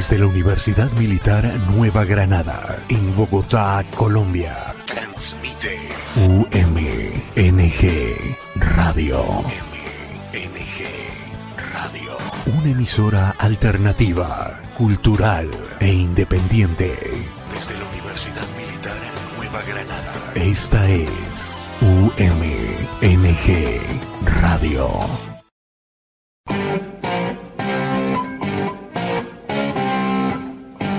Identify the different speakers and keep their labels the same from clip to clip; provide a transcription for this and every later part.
Speaker 1: Desde la Universidad Militar Nueva Granada, en Bogotá, Colombia, transmite UMNG Radio. UMNG Radio. Una emisora alternativa, cultural e independiente. Desde la Universidad Militar Nueva Granada. Esta es UMNG Radio.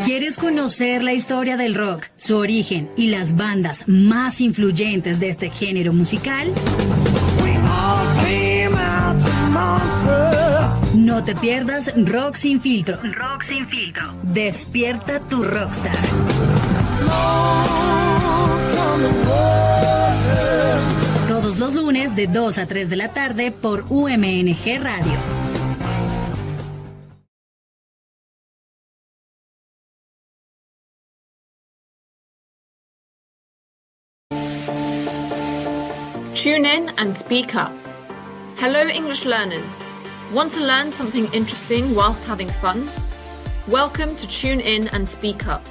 Speaker 2: ¿Quieres conocer la historia del rock, su origen y las bandas más influyentes de este género musical? No te pierdas Rock Sin Filtro. Rock Sin Filtro. Despierta tu rockstar. Todos los lunes de 2 a 3 de la tarde por UMNG Radio.
Speaker 3: Tune in and speak up. Hello, English learners. Want to learn something interesting whilst having fun? Welcome to Tune In and Speak Up,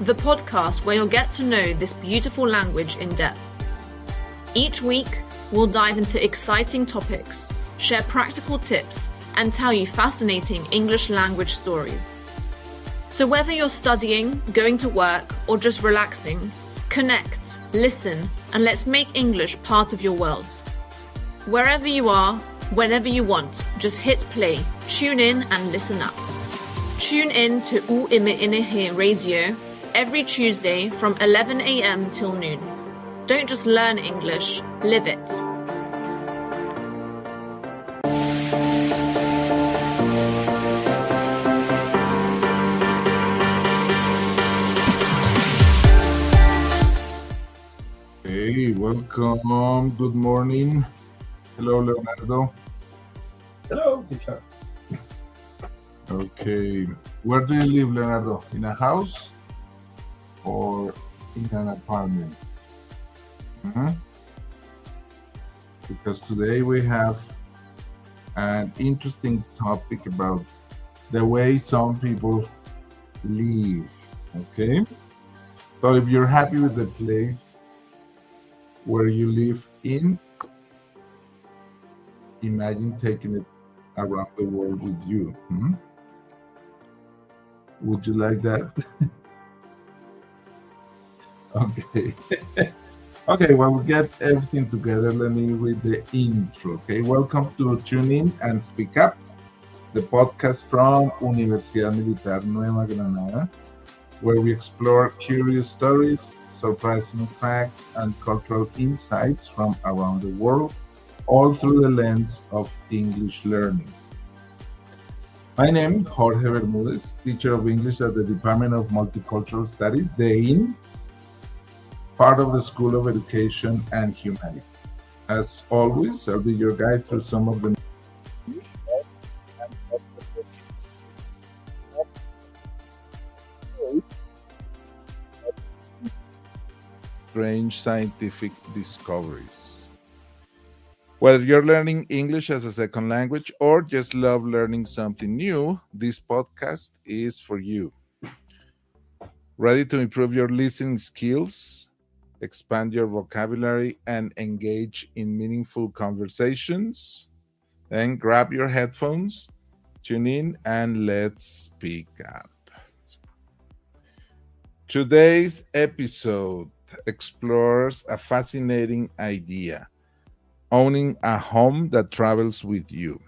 Speaker 3: the podcast where you'll get to know this beautiful language in depth. Each week, we'll dive into exciting topics, share practical tips, and tell you fascinating English language stories. So whether you're studying, going to work, or just relaxing, connect, listen, and let's make English part of your world. Wherever you are, whenever you want, just hit play, tune in and listen up. Tune in to UMNG Radio every Tuesday from 11 a.m. till noon. Don't just learn English, live it.
Speaker 4: Hey, welcome. Good morning. Hello, Leonardo.
Speaker 5: Hello, teacher.
Speaker 4: Okay. Where do you live, Leonardo? In a house or in an apartment? Because today we have an interesting topic about the way some people live. Okay. So if you're happy with the place where you live in, imagine taking it around the world with you. Would you like that? Okay. Okay, well, we get everything together. Let me read the intro. Okay, welcome to Tune In and Speak Up, the podcast from Universidad Militar Nueva Granada, where we explore curious stories, surprising facts, and cultural insights from around the world, all through the lens of English learning. My name is Jorge Bermúdez, teacher of English at the Department of Multicultural Studies, DEIN, part of the School of Education and Humanities. As always, I'll be your guide through some of the strange scientific discoveries. Whether you're learning English as a second language or just love learning something new, this podcast is for you. Ready to improve your listening skills, expand your vocabulary, and engage in meaningful conversations? Then grab your headphones, tune in, and let's speak up. Today's episode explores a fascinating idea: owning a home that travels with you.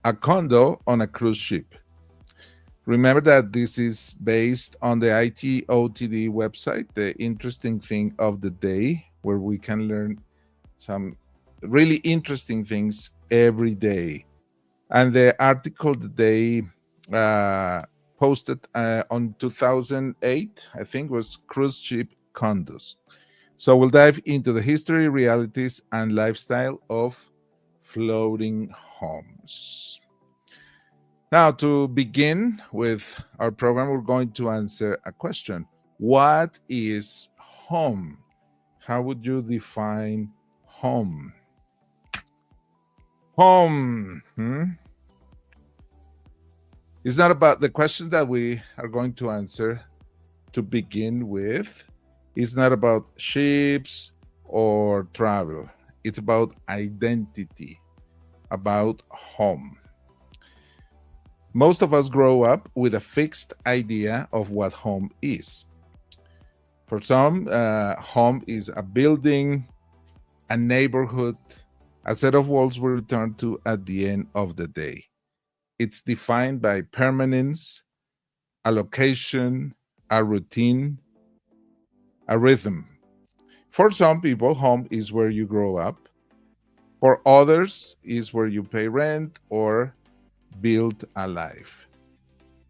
Speaker 4: A condo on a cruise ship. Remember that this is based on the ITOTD website, the interesting thing of the day, where we can learn some really interesting things every day. And the article that they posted on 2008, I think, was Cruise Ship Condos. So we'll dive into the history, realities, and lifestyle of floating homes. Now, to begin with our program, we're going to answer a question. What is home? How would you define home? Home. It's not about the question that we are going to answer to begin with. It's not about ships or travel. It's about identity, about home. Most of us grow up with a fixed idea of what home is. For some, home is a building, a neighborhood, a set of walls we return to at the end of the day. It's defined by permanence, a location, a routine, a rhythm. For some people, home is where you grow up. For others, is where you pay rent or build a life.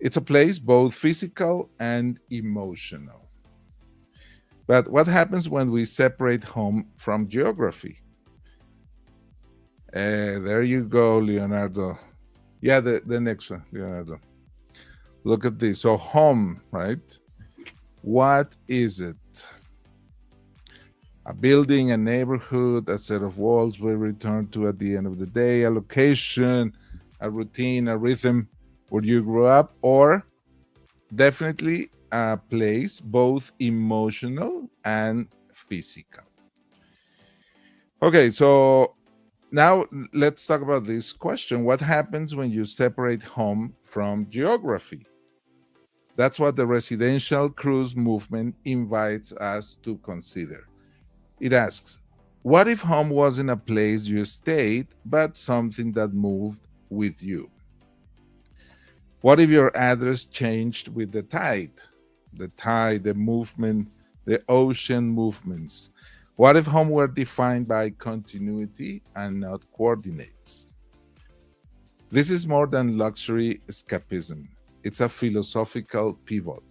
Speaker 4: It's a place both physical and emotional. But what happens when we separate home from geography? There you go, Leonardo. Yeah, the next one, Leonardo. Look at this. So home, right? What is it? A building, a neighborhood, a set of walls we return to at the end of the day, a location, a routine, a rhythm where you grew up, or definitely a place both emotional and physical. Okay, so now let's talk about this question. What happens when you separate home from geography? That's what the residential cruise movement invites us to consider. It asks, what if home wasn't a place you stayed, but something that moved with you? What if your address changed with the tide? The tide, the movement, the ocean movements. What if home were defined by continuity and not coordinates? This is more than luxury escapism. It's a philosophical pivot.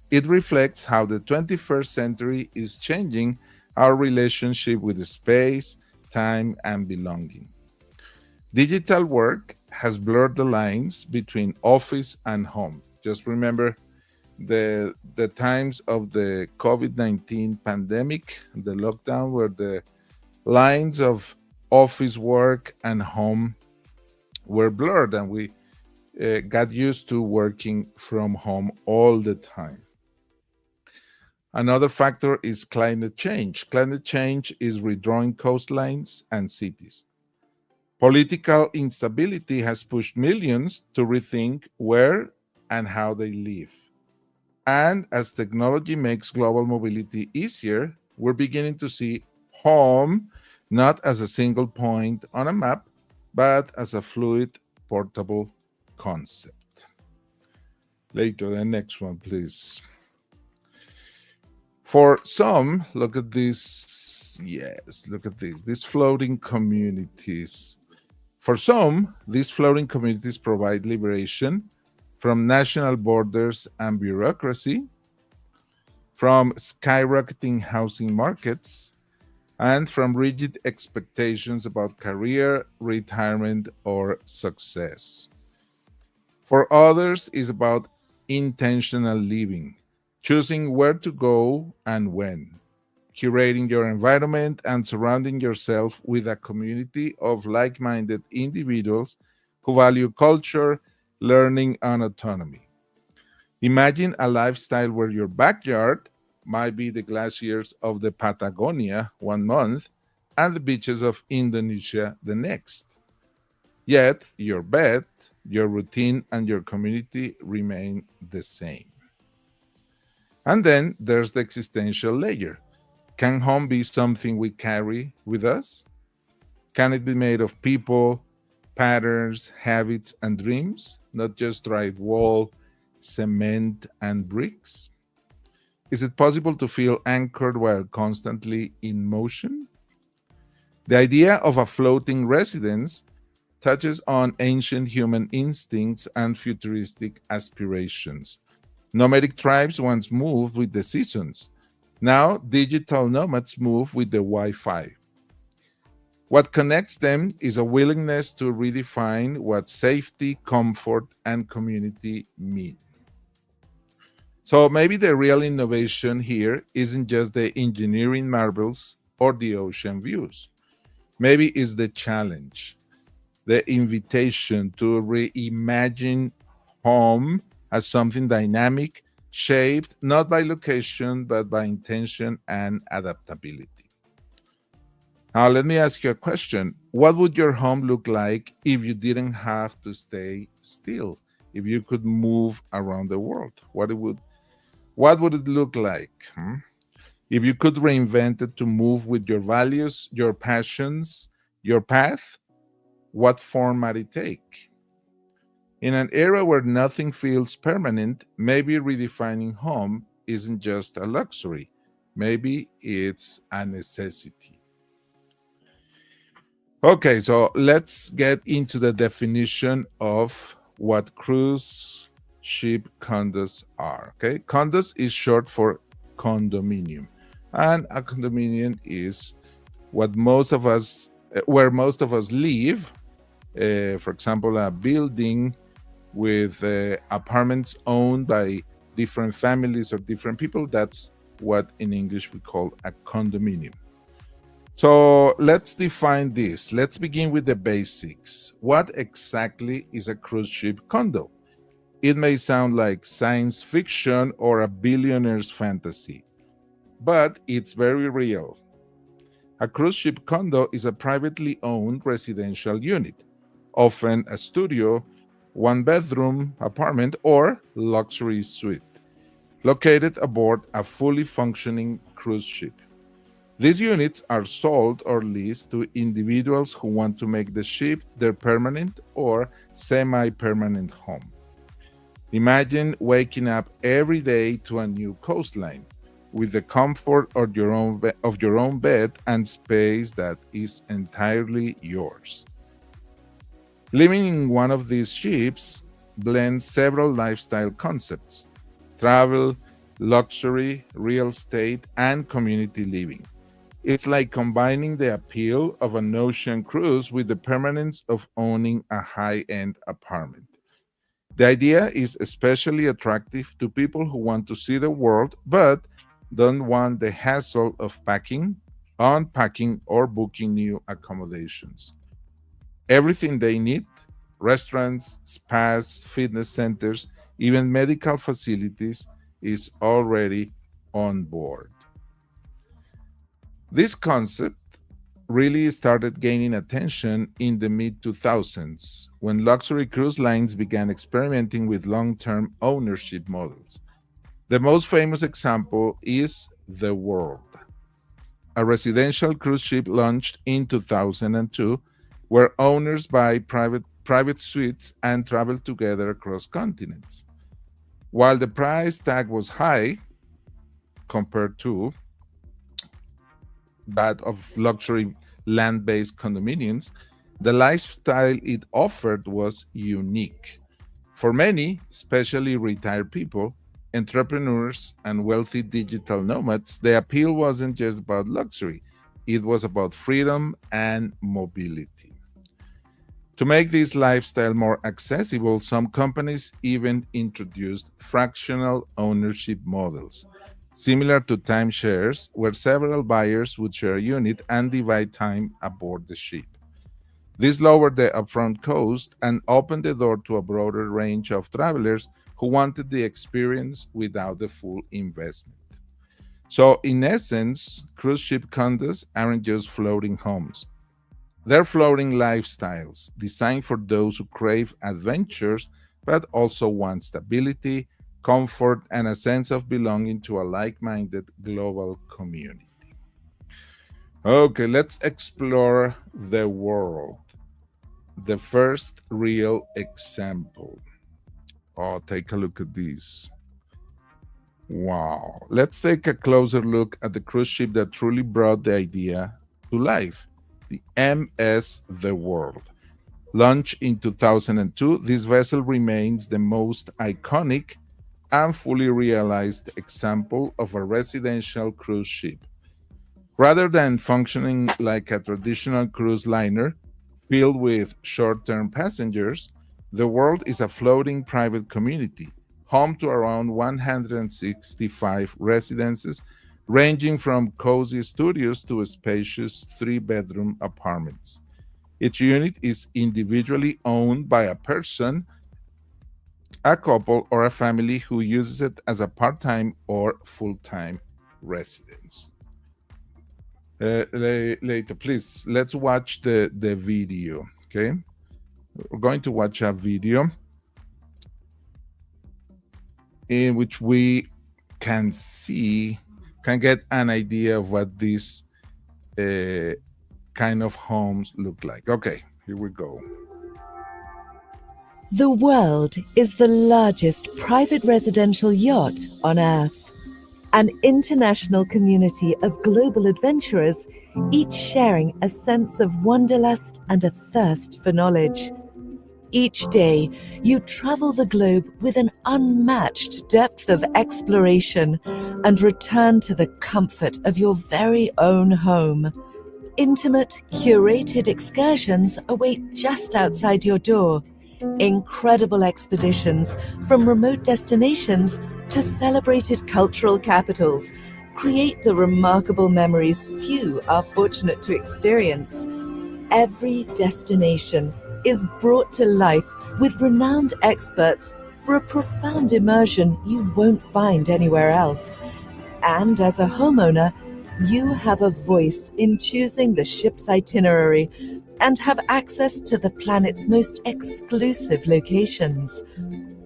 Speaker 4: It reflects how the 21st century is changing our relationship with space, time, and belonging. Digital work has blurred the lines between office and home. Just remember the times of the COVID-19 pandemic, the lockdown, where the lines of office work and home were blurred, and we got used to working from home all the time. Another factor is climate change. Climate change is redrawing coastlines and cities. Political instability has pushed millions to rethink where and how they live. And as technology makes global mobility easier, we're beginning to see home not as a single point on a map, but as a fluid, portable concept. Later, the next one, please. For some, look at this. Yes, look at this. These floating communities. For some, these floating communities provide liberation from national borders and bureaucracy, from skyrocketing housing markets, and from rigid expectations about career, retirement, or success. For others, it's about intentional living, choosing where to go and when, curating your environment and surrounding yourself with a community of like-minded individuals who value culture, learning, and autonomy. Imagine a lifestyle where your backyard might be the glaciers of the Patagonia one month and the beaches of Indonesia the next. Yet your bed, your routine, and your community remain the same. And then there's the existential layer. Can home be something we carry with us? Can it be made of people, patterns, habits, and dreams, not just drywall, cement, and bricks? Is it possible to feel anchored while constantly in motion? The idea of a floating residence touches on ancient human instincts and futuristic aspirations. Nomadic tribes once moved with the seasons. Now, digital nomads move with the Wi-Fi. What connects them is a willingness to redefine what safety, comfort, and community mean. So maybe the real innovation here isn't just the engineering marvels or the ocean views. Maybe it's the challenge, the invitation to reimagine home as something dynamic, shaped not by location, but by intention and adaptability. Now, let me ask you a question. What would your home look like if you didn't have to stay still? If you could move around the world, what would it look like? If you could reinvent it to move with your values, your passions, your path, what form might it take? In an era where nothing feels permanent, maybe redefining home isn't just a luxury. Maybe it's a necessity. Okay, so let's get into the definition of what cruise ship condos are. Okay, condos is short for condominium, and a condominium is what most of us, where most of us live. For example, a building with apartments owned by different families or different people. That's what in English we call a condominium. So let's define this. Let's begin with the basics. What exactly is a cruise ship condo? It may sound like science fiction or a billionaire's fantasy, but it's very real. A cruise ship condo is a privately owned residential unit, often a studio, one-bedroom apartment, or luxury suite, located aboard a fully functioning cruise ship. These units are sold or leased to individuals who want to make the ship their permanent or semi-permanent home. Imagine waking up every day to a new coastline with the comfort of your own bed and space that is entirely yours. Living in one of these ships blends several lifestyle concepts: travel, luxury, real estate, and community living. It's like combining the appeal of an ocean cruise with the permanence of owning a high-end apartment. The idea is especially attractive to people who want to see the world but don't want the hassle of packing, unpacking, or booking new accommodations. Everything they need, restaurants, spas, fitness centers, even medical facilities, is already on board. This concept really started gaining attention in the mid 2000s when luxury cruise lines began experimenting with long term ownership models. The most famous example is The World, a residential cruise ship launched in 2002 where owners buy private suites and travel together across continents. While the price tag was high compared to that of luxury land-based condominiums, the lifestyle it offered was unique. For many, especially retired people, entrepreneurs, and wealthy digital nomads, the appeal wasn't just about luxury, it was about freedom and mobility. To make this lifestyle more accessible, some companies even introduced fractional ownership models, similar to timeshares, where several buyers would share a unit and divide time aboard the ship. This lowered the upfront cost and opened the door to a broader range of travelers who wanted the experience without the full investment. So, in essence, cruise ship condos aren't just floating homes. They're floating lifestyles designed for those who crave adventures but also want stability, comfort, and a sense of belonging to a like-minded global community. Okay, let's explore The World. The first real example. Oh, take a look at this. Wow. Let's take a closer look at the cruise ship that truly brought the idea to life, the MS The World. Launched in 2002, this vessel remains the most iconic and fully realized example of a residential cruise ship. Rather than functioning like a traditional cruise liner filled with short-term passengers, The World is a floating private community, home to around 165 residences, ranging from cozy studios to spacious three-bedroom apartments. Each unit is individually owned by a person a couple or a family who uses it as a part-time or full-time residence. Later, please, let's watch the video, okay? We're going to watch a video in which we can get an idea of what these kind of homes look like. Okay, here we go.
Speaker 6: The world is the largest private residential yacht on Earth. An international community of global adventurers, each sharing a sense of wanderlust and a thirst for knowledge. Each day, you travel the globe with an unmatched depth of exploration and return to the comfort of your very own home. Intimate, curated excursions await just outside your door. Incredible expeditions from remote destinations to celebrated cultural capitals create the remarkable memories few are fortunate to experience. Every destination is brought to life with renowned experts for a profound immersion you won't find anywhere else. And as a homeowner, you have a voice in choosing the ship's itinerary and have access to the planet's most exclusive locations.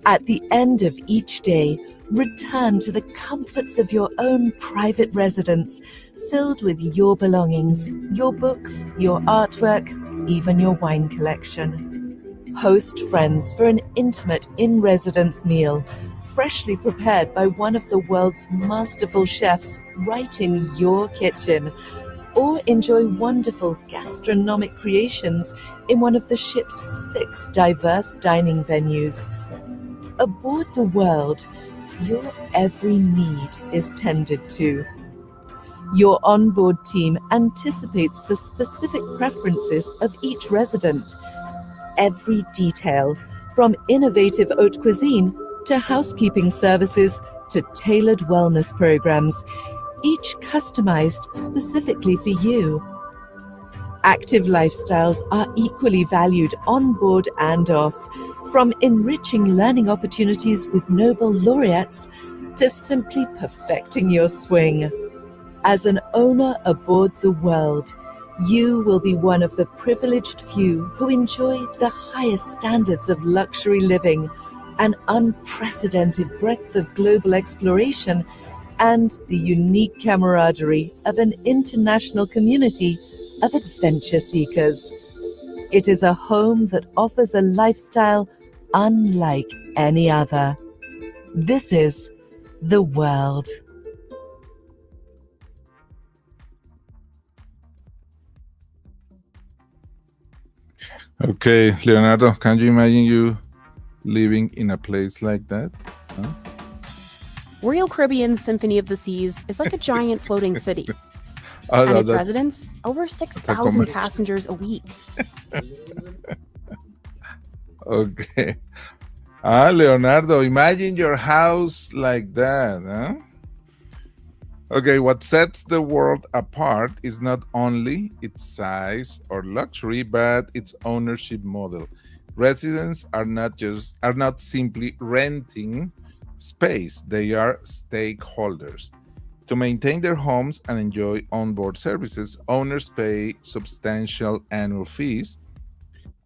Speaker 6: At the end of each day, return to the comforts of your own private residence, filled with your belongings, your books, your artwork, even your wine collection. Host friends for an intimate in-residence meal, freshly prepared by one of the world's masterful chefs right in your kitchen. Or enjoy wonderful gastronomic creations in one of the ship's 6 diverse dining venues. Aboard the World, your every need is tended to. Your onboard team anticipates the specific preferences of each resident. Every detail, from innovative haute cuisine to housekeeping services to tailored wellness programs, each customized specifically for you. Active lifestyles are equally valued on board and off, from enriching learning opportunities with Nobel laureates to simply perfecting your swing. As an owner aboard the World, you will be one of the privileged few who enjoy the highest standards of luxury living, an unprecedented breadth of global exploration, and the unique camaraderie of an international community of adventure seekers. It is a home that offers a lifestyle unlike any other. This is the World.
Speaker 4: Okay, Leonardo, can you imagine you living in a place like that? Huh?
Speaker 7: Royal Caribbean Symphony of the Seas is like a giant floating city.
Speaker 4: Oh,
Speaker 7: and its residents, over 6,000 passengers a week.
Speaker 4: Okay. Leonardo, imagine your house like that, huh? Okay, what sets the world apart is not only its size or luxury, but its ownership model. Residents are not simply renting space, they are stakeholders. To maintain their homes and enjoy onboard services, owners pay substantial annual fees,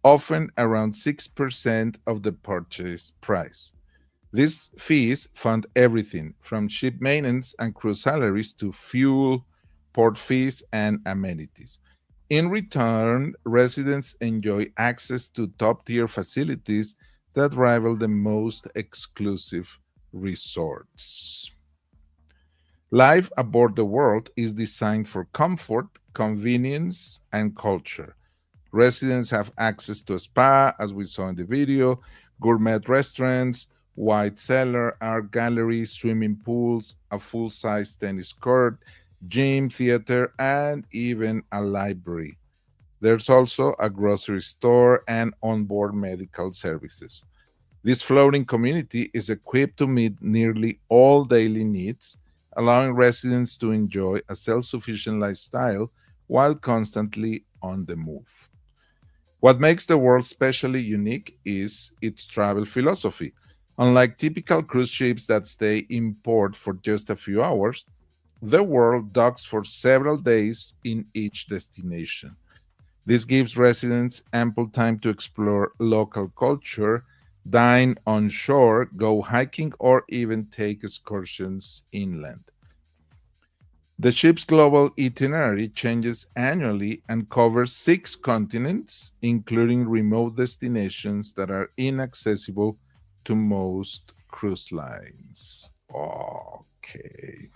Speaker 4: often around 6% of the purchase price. These fees fund everything from ship maintenance and crew salaries to fuel, port fees, and amenities. In return, residents enjoy access to top-tier facilities that rival the most exclusive resorts. Life aboard the World is designed for comfort, convenience, and culture. Residents have access to a spa, as we saw in the video, gourmet restaurants, wide cellar, art gallery, swimming pools, a full-size tennis court, gym, theater, and even a library. There's also a grocery store and onboard medical services. This floating community is equipped to meet nearly all daily needs, allowing residents to enjoy a self-sufficient lifestyle while constantly on the move. What makes the World especially unique is its travel philosophy. Unlike typical cruise ships that stay in port for just a few hours, the World docks for several days in each destination. This gives residents ample time to explore local culture, dine on shore, go hiking, or even take excursions inland. The ship's global itinerary changes annually and covers 6 continents, including remote destinations that are inaccessible to most cruise lines. Okay.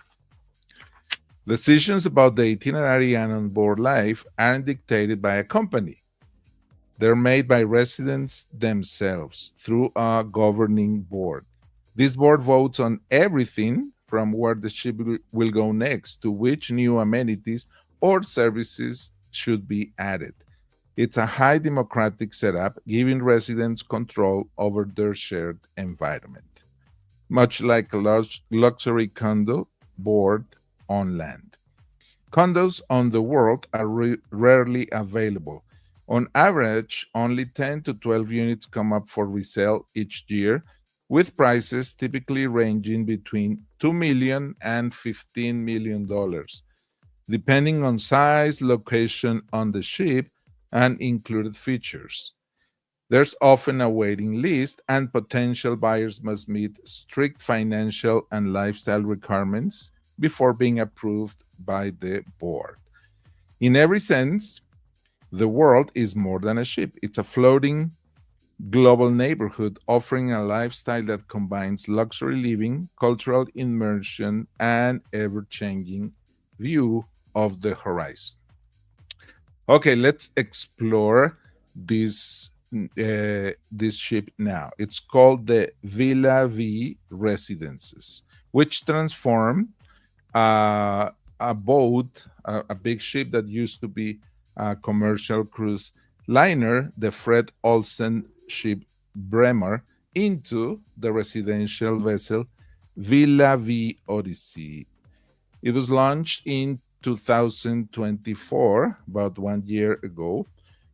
Speaker 4: Decisions about the itinerary and onboard life aren't dictated by a company. They're made by residents themselves through a governing board. This board votes on everything from where the ship will go next to which new amenities or services should be added. It's a high democratic setup, giving residents control over their shared environment, much like a luxury condo board on land. Condos on the world are rarely available. On average, only 10 to 12 units come up for resale each year, with prices typically ranging between $2 million and $15 million, depending on size, location on the ship, and included features. There's often a waiting list, and potential buyers must meet strict financial and lifestyle requirements before being approved by the board. In every sense, the world is more than a ship. It's a floating global neighborhood offering a lifestyle that combines luxury living, cultural immersion, and ever-changing view of the horizon. Okay, let's explore this ship now. It's called the Villa V Residences, which transform a boat, a big ship that used to be a commercial cruise liner, the Fred Olsen ship Bremer, into the residential vessel Villa V Odyssey. It was launched in 2024, about 1 year ago.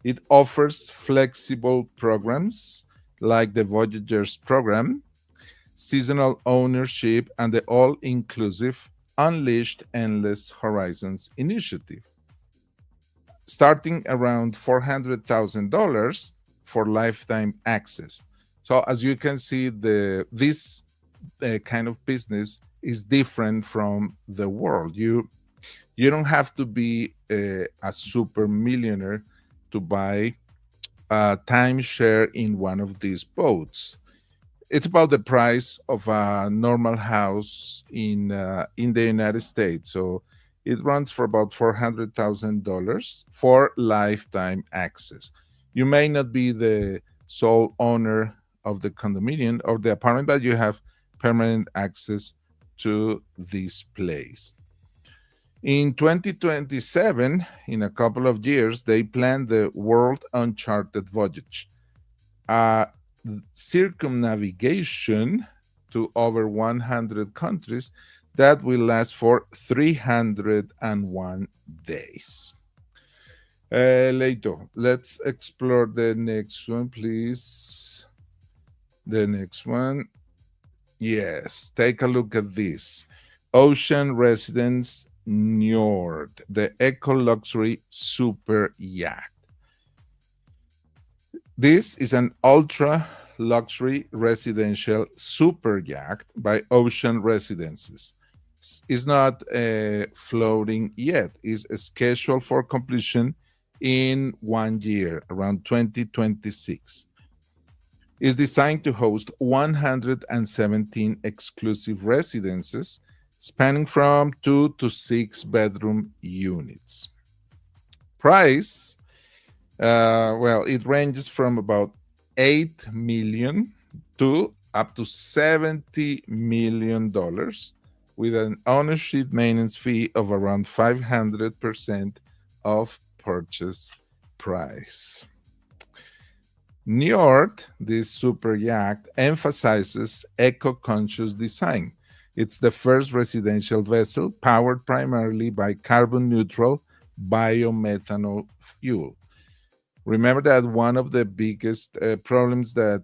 Speaker 4: It offers flexible programs like the Voyagers program, seasonal ownership, and the all-inclusive Unleashed Endless Horizons initiative, starting around $400,000 for lifetime access. So as you can see, this kind of business is different from the world. You don't have to be a super millionaire to buy a timeshare in one of these boats. It's about the price of a normal house in the United States. So it runs for about $400,000 for lifetime access. You may not be the sole owner of the condominium or the apartment, but you have permanent access to this place. In 2027, in a couple of years, they plan the World Uncharted Voyage, a circumnavigation to over 100 countries that will last for 301 days. Leito, let's explore the next one, please. The next one. Yes, take a look at this. Ocean Residence Njord, the eco-luxury super yacht. This is an ultra-luxury residential super yacht by Ocean Residences. It's not floating yet. It's scheduled for completion in 1 year, around 2026. It's designed to host 117 exclusive residences spanning from 2 to 6 bedroom units. Price, it ranges from about $8 million to up to $70 million, with an ownership maintenance fee of around 500% of purchase price. Njord, this super yacht, emphasizes eco-conscious design. It's the first residential vessel powered primarily by carbon-neutral biomethanol fuel. Remember that one of the biggest problems that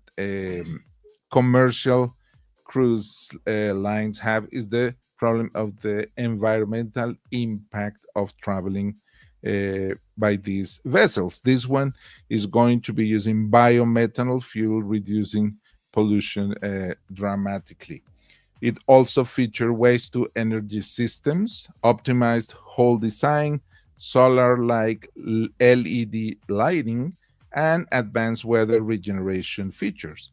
Speaker 4: commercial cruise lines have is the problem of the environmental impact of traveling by these vessels. This one is going to be using biomethanol fuel, reducing pollution dramatically. It also features waste to energy systems, optimized hull design, solar-like LED lighting, and advanced weather regeneration features.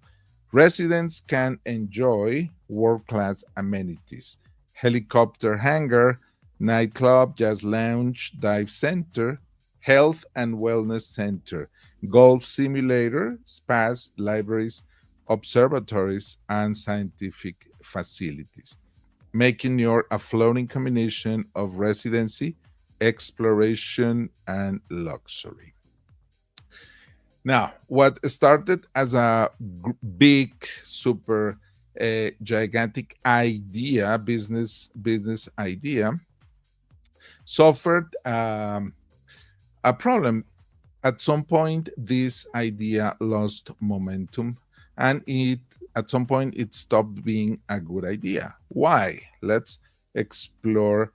Speaker 4: Residents can enjoy world-class amenities, helicopter hangar, nightclub, jazz lounge, dive center, health and wellness center, golf simulator, spas, libraries, observatories, and scientific facilities, making New York a floating combination of residency, exploration, and luxury. Now, what started as a big, super gigantic idea, business idea, suffered a problem. At some point, this idea lost momentum, and at some point it stopped being a good idea. Why? Let's explore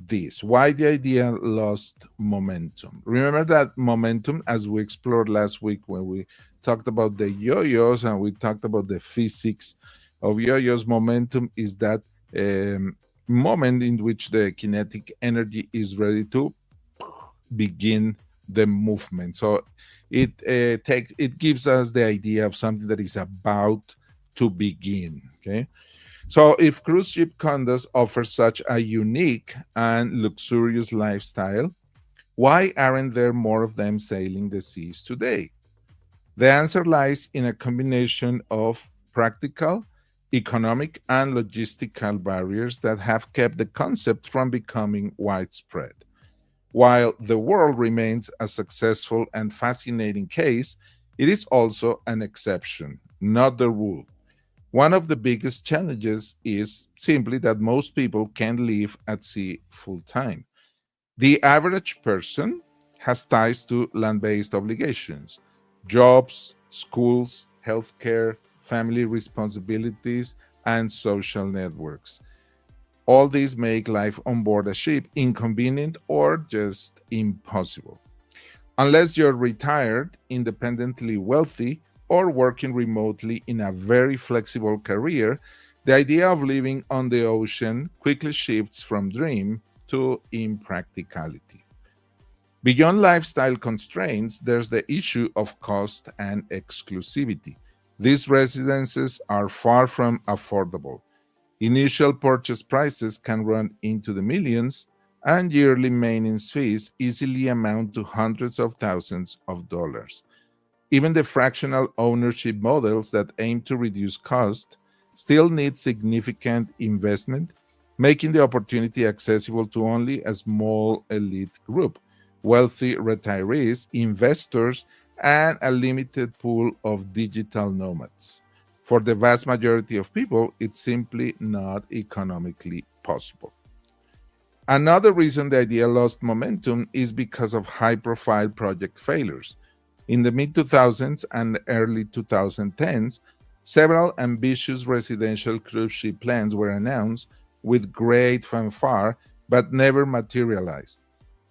Speaker 4: this. Why the idea lost momentum. Remember that momentum, as we explored last week when we talked about the yo-yos and we talked about the physics of yo-yos. Momentum is that moment in which the kinetic energy is ready to begin the movement. So it gives us the idea of something that is about to begin. Okay. So if cruise ship condos offer such a unique and luxurious lifestyle, why aren't there more of them sailing the seas today? The answer lies in a combination of practical, economic, and logistical barriers that have kept the concept from becoming widespread. While the world remains a successful and fascinating case, it is also an exception, not the rule. One of the biggest challenges is simply that most people can't live at sea full time. The average person has ties to land-based obligations, jobs, schools, healthcare, family responsibilities, and social networks. All these make life on board a ship inconvenient or just impossible. Unless you're retired, independently wealthy, or working remotely in a very flexible career, the idea of living on the ocean quickly shifts from dream to impracticality. Beyond lifestyle constraints, there's the issue of cost and exclusivity. These residences are far from affordable. Initial purchase prices can run into the millions, and yearly maintenance fees easily amount to hundreds of thousands of dollars. Even the fractional ownership models that aim to reduce cost still need significant investment, making the opportunity accessible to only a small elite group, wealthy retirees, investors, and a limited pool of digital nomads. For the vast majority of people, it's simply not economically possible. Another reason the idea lost momentum is because of high-profile project failures. In the mid-2000s and early 2010s, several ambitious residential cruise ship plans were announced with great fanfare, but never materialized.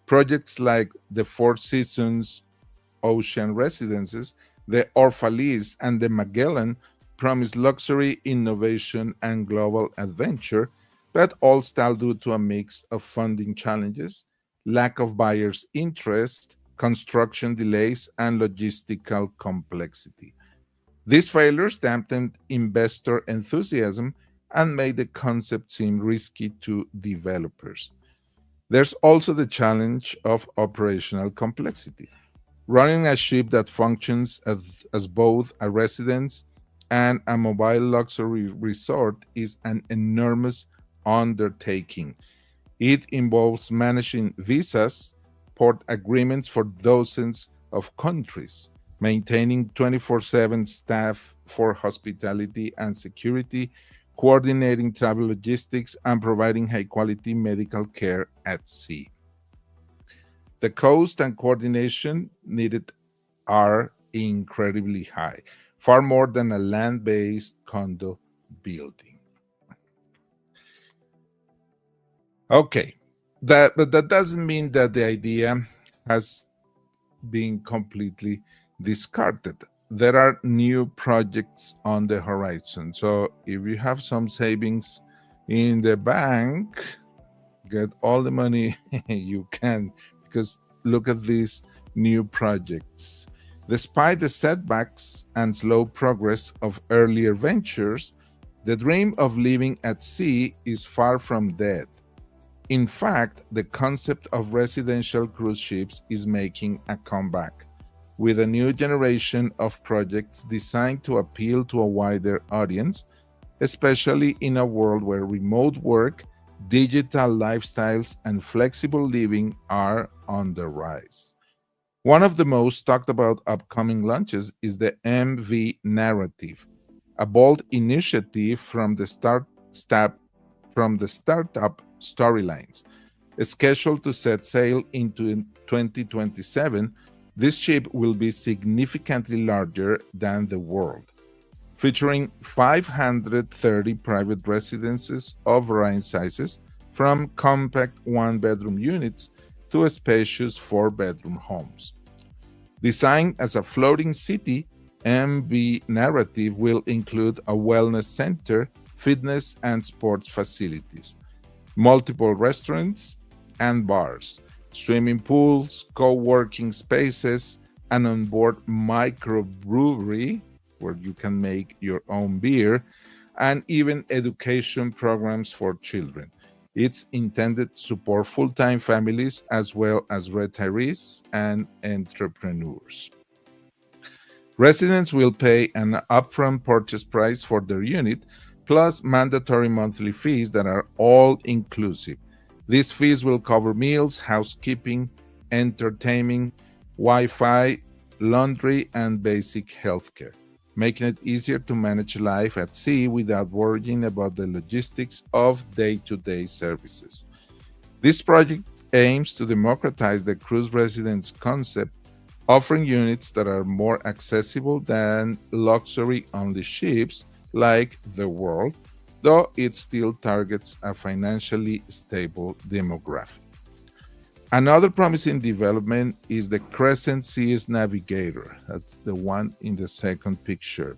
Speaker 4: Projects like the Four Seasons Ocean Residences, the Orphalese, and the Magellan promised luxury, innovation, and global adventure, but all stalled due to a mix of funding challenges, lack of buyers' interest, construction delays, and logistical complexity. These failures dampened investor enthusiasm and made the concept seem risky to developers. There's also the challenge of operational complexity. Running a ship that functions as both a residence and a mobile luxury resort is an enormous undertaking. It involves managing visas, port agreements for dozens of countries, maintaining 24/7 staff for hospitality and security, coordinating travel logistics, and providing high-quality medical care at sea. The cost and coordination needed are incredibly high. far more than a land-based condo building. Okay, but that doesn't mean that the idea has been completely discarded. There are new projects on the horizon. So if you have some savings in the bank, get all the money you can, because look at these new projects. Despite the setbacks and slow progress of earlier ventures, the dream of living at sea is far from dead. In fact, the concept of residential cruise ships is making a comeback, with a new generation of projects designed to appeal to a wider audience, especially in a world where remote work, digital lifestyles, and flexible living are on the rise. One of the most talked about upcoming launches is the MV Narrative, a bold initiative from the startup Storylines. Scheduled to set sail into 2027, this ship will be significantly larger than the World, featuring 530 private residences of varying sizes, from compact one-bedroom units to spacious four-bedroom homes. Designed as a floating city, MV Narrative will include a wellness center, fitness and sports facilities, multiple restaurants and bars, swimming pools, co-working spaces, an onboard microbrewery where you can make your own beer, and even education programs for children. It's intended to support full-time families as well as retirees and entrepreneurs. Residents will pay an upfront purchase price for their unit, plus mandatory monthly fees that are all inclusive. These fees will cover meals, housekeeping, entertainment, Wi-Fi, laundry, and basic healthcare, making it easier to manage life at sea without worrying about the logistics of day-to-day services. This project aims to democratize the cruise residence concept, offering units that are more accessible than luxury-only ships like the World, though it still targets a financially stable demographic. Another promising development is the Crescent Seas Navigator, that's the one in the second picture,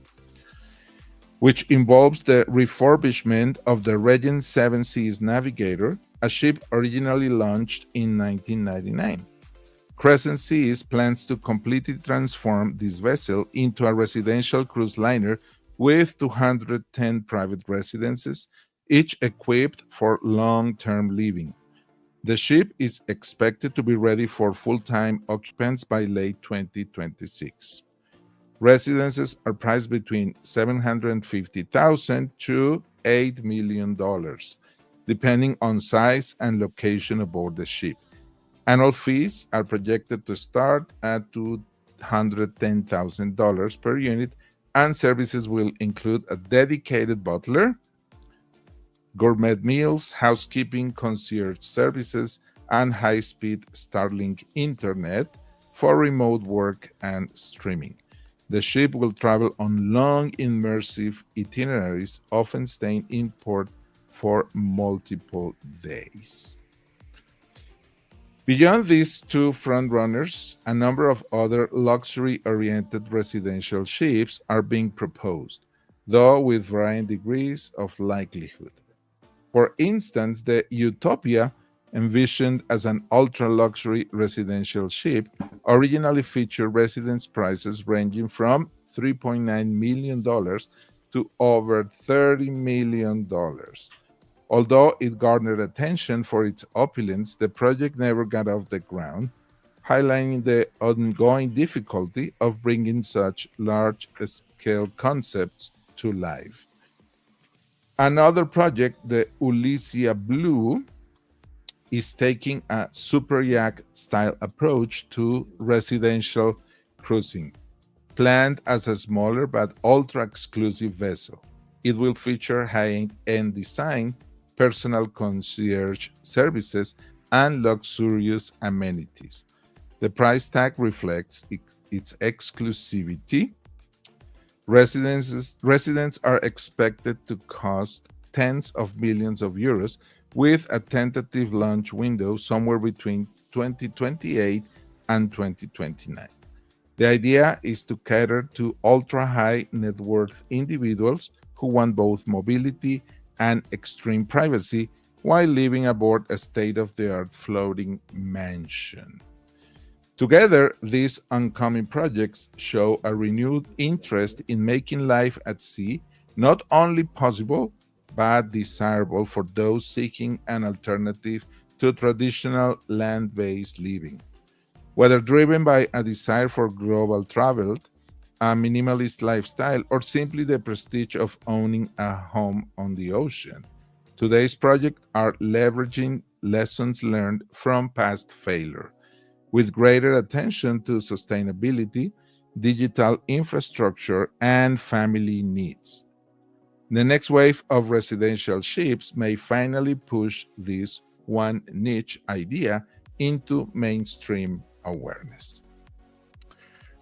Speaker 4: which involves the refurbishment of the Regent Seven Seas Navigator, a ship originally launched in 1999. Crescent Seas plans to completely transform this vessel into a residential cruise liner with 210 private residences, each equipped for long-term living. The ship is expected to be ready for full-time occupants by late 2026. Residences are priced between $750,000 to $8 million, depending on size and location aboard the ship. Annual fees are projected to start at $210,000 per unit, and services will include a dedicated butler, gourmet meals, housekeeping, concierge services, and high-speed Starlink internet for remote work and streaming. The ship will travel on long, immersive itineraries, often staying in port for multiple days. Beyond these two frontrunners, a number of other luxury-oriented residential ships are being proposed, though with varying degrees of likelihood. For instance, the Utopia, envisioned as an ultra-luxury residential ship, originally featured residence prices ranging from $3.9 million to over $30 million. Although it garnered attention for its opulence, the project never got off the ground, highlighting the ongoing difficulty of bringing such large-scale concepts to life. Another project, the Ulysia Blue, is taking a super yacht-style approach to residential cruising. Planned as a smaller but ultra-exclusive vessel, it will feature high-end design, personal concierge services, and luxurious amenities. The price tag reflects its exclusivity, Residents are expected to cost tens of millions of euros, with a tentative launch window somewhere between 2028 and 2029. The idea is to cater to ultra-high net worth individuals who want both mobility and extreme privacy while living aboard a state-of-the-art floating mansion. Together, these oncoming projects show a renewed interest in making life at sea not only possible, but desirable for those seeking an alternative to traditional land-based living. Whether driven by a desire for global travel, a minimalist lifestyle, or simply the prestige of owning a home on the ocean, today's projects are leveraging lessons learned from past failure, with greater attention to sustainability, digital infrastructure, and family needs. The next wave of residential ships may finally push this one niche idea into mainstream awareness.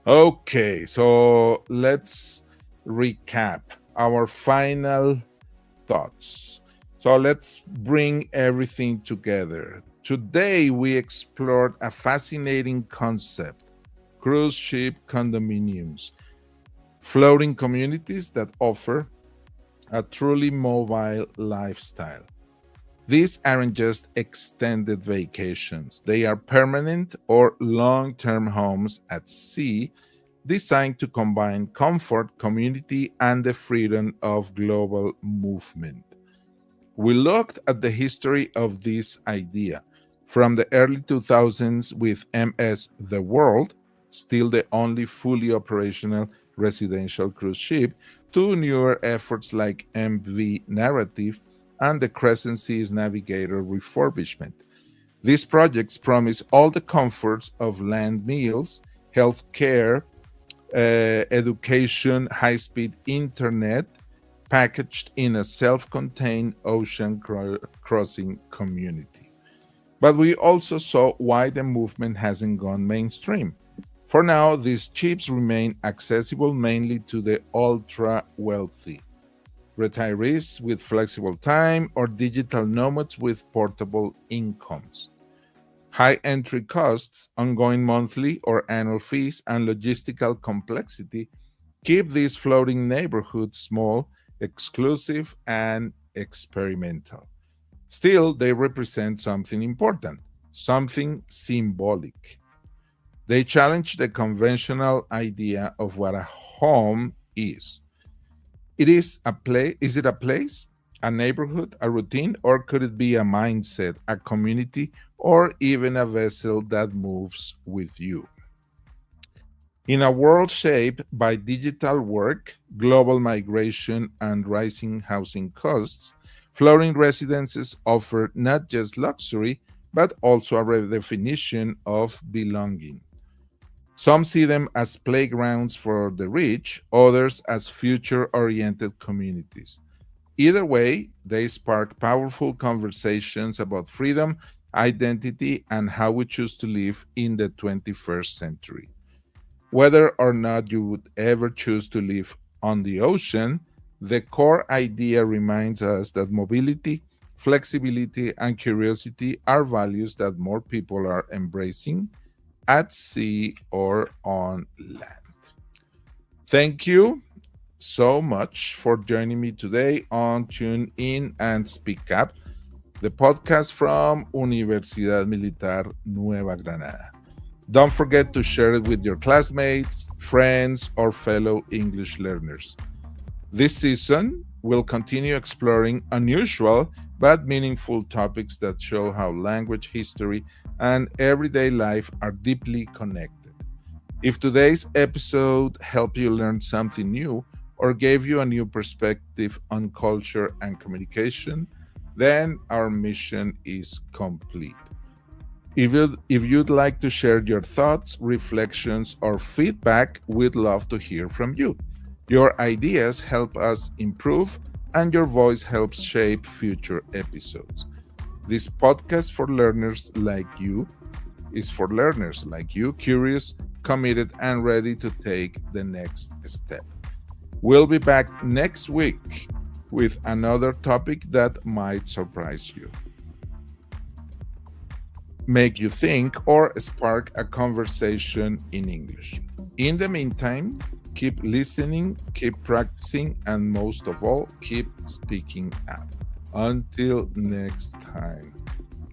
Speaker 4: Okay, so let's recap our final thoughts. So let's bring everything together. Today, we explored a fascinating concept: cruise ship condominiums, floating communities that offer a truly mobile lifestyle. These aren't just extended vacations, they are permanent or long-term homes at sea designed to combine comfort, community, and the freedom of global movement. We looked at the history of this idea from the early 2000s with MS The World, still the only fully operational residential cruise ship, to newer efforts like MV Narrative and the Crescent Seas Navigator refurbishment. These projects promise all the comforts of land meals, health care, education, high-speed internet, packaged in a self-contained ocean crossing community. But we also saw why the movement hasn't gone mainstream. For now, these chips remain accessible mainly to the ultra-wealthy, retirees with flexible time, or digital nomads with portable incomes. High entry costs, ongoing monthly or annual fees, and logistical complexity keep these floating neighborhoods small, exclusive, and experimental. Still, they represent something important, something symbolic. They challenge the conventional idea of what a home is. Is it a place, a neighborhood, a routine, or could it be a mindset, a community, or even a vessel that moves with you? In a world shaped by digital work, global migration, and rising housing costs, floating residences offer not just luxury, but also a redefinition of belonging. Some see them as playgrounds for the rich, others as future-oriented communities. Either way, they spark powerful conversations about freedom, identity, and how we choose to live in the 21st century. Whether or not you would ever choose to live on the ocean, the core idea reminds us that mobility, flexibility, and curiosity are values that more people are embracing at sea or on land. Thank you so much for joining me today on Tune In and Speak Up, the podcast from Universidad Militar Nueva Granada. Don't forget to share it with your classmates, friends, or fellow English learners. This season, we'll continue exploring unusual but meaningful topics that show how language, history, and everyday life are deeply connected. If today's episode helped you learn something new or gave you a new perspective on culture and communication, then our mission is complete. If you'd like to share your thoughts, reflections, or feedback, we'd love to hear from you. Your ideas help us improve, and your voice helps shape future episodes. This podcast is for learners like you, curious, committed, and ready to take the next step. We'll be back next week with another topic that might surprise you, make you think, or spark a conversation in English. In the meantime, keep listening, keep practicing, and most of all, keep speaking up. Until next time.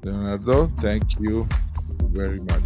Speaker 4: Leonardo, thank you very much.